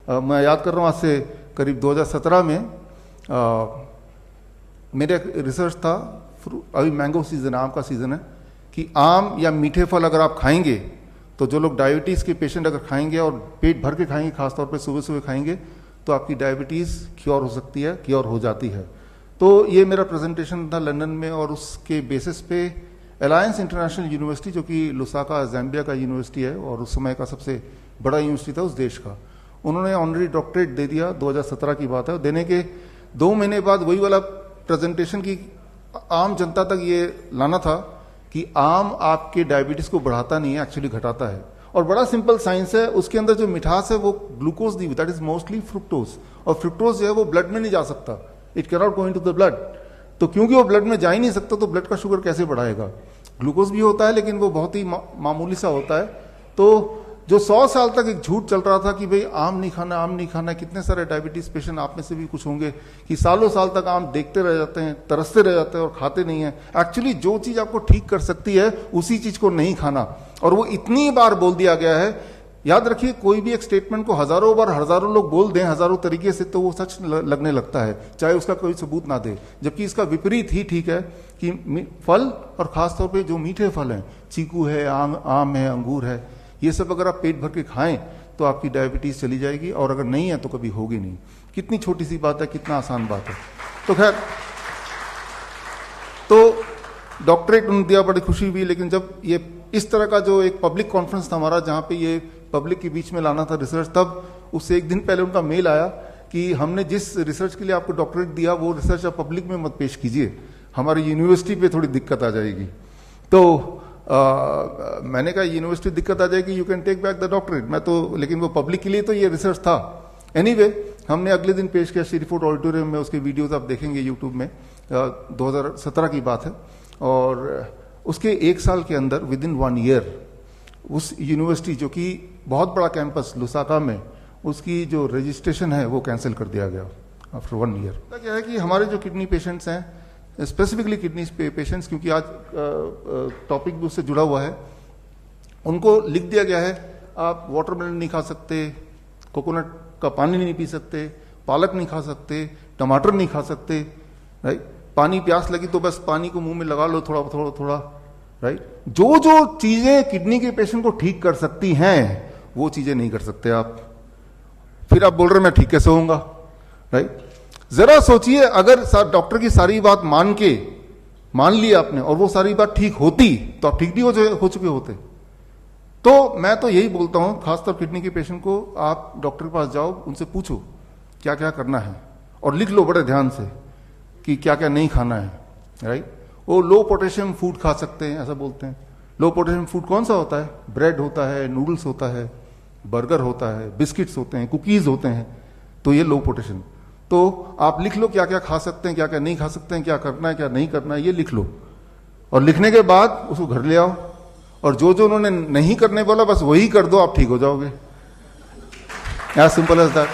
मैं याद कर रहा हूँ आज से करीब 2017 में मेरा एक रिसर्च था, अभी मैंगो सीज़न है, आम का सीज़न है, कि आम या मीठे फल अगर आप खाएंगे तो जो लोग डायबिटीज़ के पेशेंट अगर खाएंगे और पेट भर के खाएंगे, खासतौर पे सुबह सुबह खाएंगे, तो आपकी डायबिटीज़ क्योर हो सकती है, क्योर हो जाती है। तो ये मेरा प्रेजेंटेशन था लंदन में, और उसके बेसिस पे अलायंस इंटरनेशनल यूनिवर्सिटी, जो कि लुसाका ज़ैम्बिया का यूनिवर्सिटी है और उस समय का सबसे बड़ा यूनिवर्सिटी था उस देश का, उन्होंने ऑनरी डॉक्टरेट दे दिया। 2017 की बात है। देने के 2 महीने बाद वही वाला प्रेजेंटेशन की आम जनता तक ये लाना था कि आम आपके डायबिटीज को बढ़ाता नहीं है, एक्चुअली घटाता है। और बड़ा सिंपल साइंस है, उसके अंदर जो मिठास है वो glucose the, that is mostly fructose, और फ्रुक्टोज जो है वो ब्लड में नहीं जा सकता, it can not go into the blood. तो क्योंकि वो ब्लड में जा ही नहीं सकता तो ब्लड का शुगर कैसे बढ़ाएगा। ग्लूकोज भी होता है लेकिन वो बहुत ही मामूली सा होता है। तो जो 100 साल तक एक झूठ चल रहा था कि भाई आम नहीं खाना, आम नहीं खाना, कितने सारे डायबिटीज पेशेंट आप में से भी कुछ होंगे कि सालों साल तक आम देखते रह जाते हैं, तरसते रह जाते हैं और खाते नहीं है। एक्चुअली जो चीज आपको ठीक कर सकती है उसी चीज को नहीं खाना, और वो इतनी बार बोल दिया गया है। याद रखिए, कोई भी एक स्टेटमेंट को हजारों बार हजारों लोग बोल दें हजारों तरीके से, तो वो सच लगने लगता है, चाहे उसका कोई सबूत ना दे। जबकि इसका विपरीत ही ठीक है कि फल, और खासतौर पर जो मीठे फल हैं, चीकू है, आम है, अंगूर है, ये सब अगर आप पेट भर के खाएं तो आपकी डायबिटीज चली जाएगी, और अगर नहीं है तो कभी होगी नहीं। कितनी छोटी सी बात है, कितना आसान बात है। तो खैर, तो डॉक्टरेट उन्होंने दिया, बड़ी खुशी हुई। लेकिन जब ये इस तरह का जो एक पब्लिक कॉन्फ्रेंस था हमारा, जहां पे ये पब्लिक के बीच में लाना था रिसर्च, तब उससे एक दिन पहले उनका मेल आया कि हमने जिस रिसर्च के लिए आपको डॉक्टरेट दिया वो रिसर्च आप पब्लिक में मत पेश कीजिए, हमारी यूनिवर्सिटी पे थोड़ी दिक्कत आ जाएगी। तो मैंने कहा यूनिवर्सिटी दिक्कत आ जाएगी, you can take back the doctorate. मैं तो, लेकिन वो पब्लिक के लिए तो ये रिसर्च था। एनीवे, हमने अगले दिन पेश किया श्रीफोर्ड ऑडिटोरियम में, उसके वीडियोस आप देखेंगे यूट्यूब में, 2017 की बात है। और उसके 1 साल के अंदर, विद इन 1 ईयर, उस यूनिवर्सिटी जो कि बहुत बड़ा कैंपस लुसाका में, उसकी जो रजिस्ट्रेशन है वो कैंसिल कर दिया गया आफ्टर 1 ईयर। क्या है कि हमारे जो किडनी पेशेंट्स हैं, स्पेसिफिकली किडनी पेशेंट्स, क्योंकि आज टॉपिक भी उससे जुड़ा हुआ है, उनको लिख दिया गया है आप वाटरमेलन नहीं खा सकते, कोकोनट का पानी नहीं पी सकते, पालक नहीं खा सकते, टमाटर नहीं खा सकते, राइट। पानी प्यास लगी तो बस पानी को मुंह में लगा लो थोड़ा थोड़ा थोड़ा, राइट। जो जो चीजें किडनी के पेशेंट को ठीक कर सकती हैं वो चीजें नहीं कर सकते आप। फिर आप बोल रहे मैं ठीक कैसे होऊंगा, राइट। जरा सोचिए, अगर डॉक्टर की सारी बात मान ली आपने और वो सारी बात ठीक होती तो आप ठीक नहीं हो चुके होते। तो मैं तो यही बोलता हूं, खासतौर किडनी के पेशेंट को, आप डॉक्टर के पास जाओ, उनसे पूछो क्या क्या करना है, और लिख लो बड़े ध्यान से कि क्या क्या नहीं खाना है, राइट। वो लो पोटेशियम फूड खा सकते हैं, ऐसा बोलते हैं। लो पोटेशियम फूड कौन सा होता है? ब्रेड होता है, नूडल्स होता है, बर्गर होता है, बिस्किट्स होते हैं, कुकीज होते हैं, तो ये लो पोटेशियम। तो आप लिख लो क्या क्या खा सकते हैं, क्या क्या नहीं खा सकते हैं, क्या करना है क्या नहीं करना है, ये लिख लो। और लिखने के बाद उसको घर ले आओ, और जो जो उन्होंने नहीं करने बोला बस वही कर दो, आप ठीक हो जाओगे। As simple as that.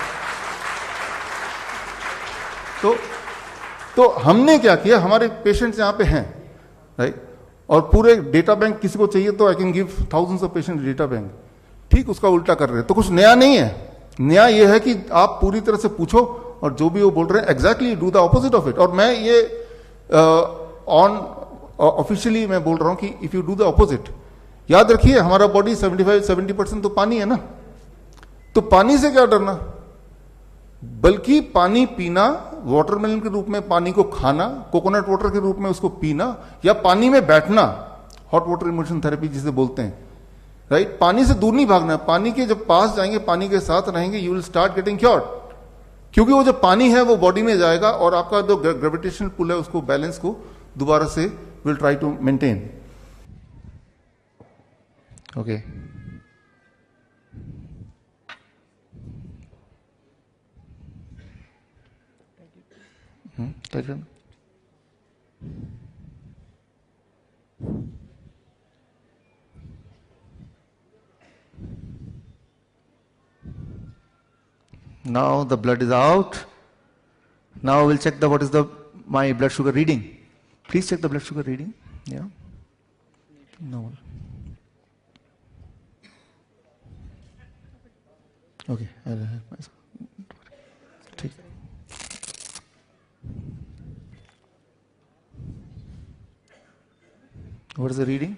तो हमने क्या किया, हमारे पेशेंट्स यहां पे हैं, राइट, और पूरे डेटा बैंक किसी को चाहिए तो I can give thousands of patient data bank. ठीक उसका उल्टा कर रहे हैं, तो कुछ नया नहीं है। नया यह है कि आप पूरी तरह से पूछो, और जो भी वो बोल रहे हैं exactly do the opposite of it. और मैं ये ऑफिशियली मैं बोल रहा हूं कि if you do the opposite, याद रखिए हमारा बॉडी 75-70% तो पानी है ना, तो पानी से क्या डरना, बल्कि पानी पीना, वाटरमेलन के रूप में पानी को खाना, कोकोनट वाटर के रूप में उसको पीना, या पानी में बैठना, हॉट वाटर इमर्शन थेरेपी जिसे बोलते हैं, राइट। पानी से दूर नहीं भागना, पानी के जब पास जाएंगे, पानी के साथ रहेंगे, you will start getting cured. क्योंकि वो जो पानी है वो बॉडी में जाएगा और आपका जो ग्रेविटेशनल पुल है उसको, बैलेंस को दोबारा से will try to maintain. Okay, now the blood is out. Now we'll check what is my blood sugar reading. Please check the blood sugar reading. Yeah. No. Okay. I'll help myself. What is the reading?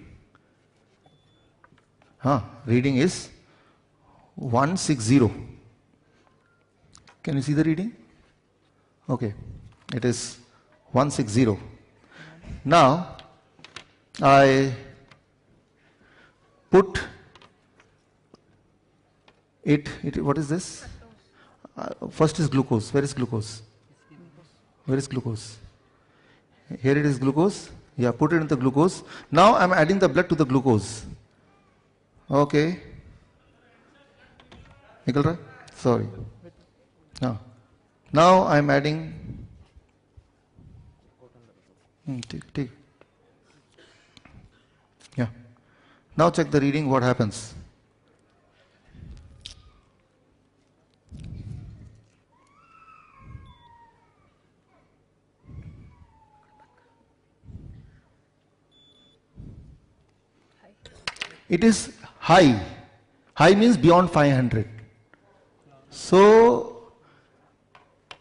Reading is 160. Can you see the reading? Okay, it is 160. Now, I put it, what is this? First is glucose. Where is glucose? Where is glucose? Here it is glucose. Yeah, put it in the glucose. Now I am adding the blood to the glucose. Okay. Nikal Rai? Sorry. Now I am adding. Take. Yeah. Now check the reading, what happens. It is high. High means beyond 500. So,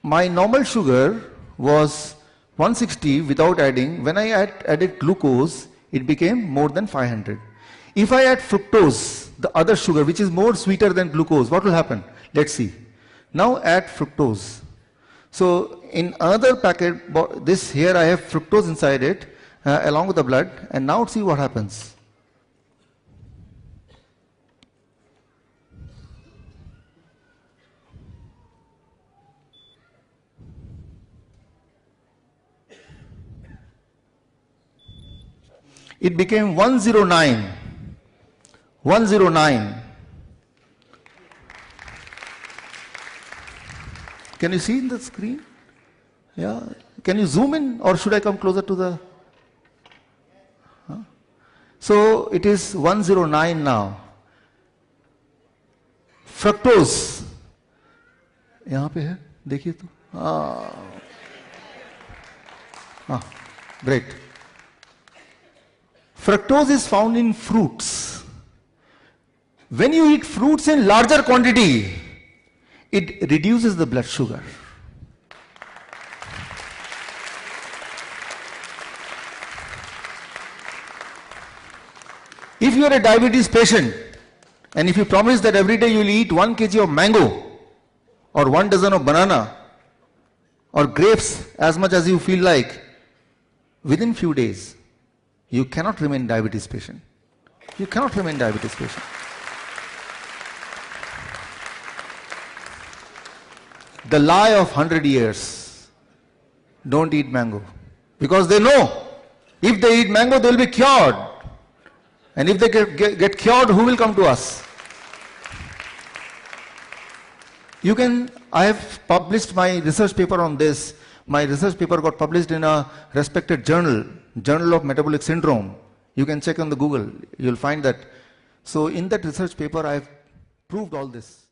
my normal sugar was 160 without adding. When I added glucose, it became more than 500. If I add fructose, the other sugar, which is more sweeter than glucose, what will happen? Let's see. Now add fructose. So, in another packet, this here I have fructose inside it, along with the blood, and now see what happens. It became 109. 109. Can you see in the screen? Yeah. Can you zoom in, or should I come closer to the? So it is 109 now. Fructose. यहाँ पे है, देखिए तो. Great. Fructose is found in fruits. When you eat fruits in larger quantity, it reduces the blood sugar. If you are a diabetes patient, and if you promise that every day you will eat 1 kg of mango, or 1 dozen of banana, or grapes as much as you feel like, within few days, you cannot remain diabetes patient. You cannot remain diabetes patient. The lie of 100 years. Don't eat mango. Because they know, if they eat mango, they will be cured. And if they get cured, who will come to us? I have published my research paper on this. My research paper got published in a respected journal, Journal of Metabolic Syndrome. You can check on the Google, you'll find that. So in that research paper, I have proved all this.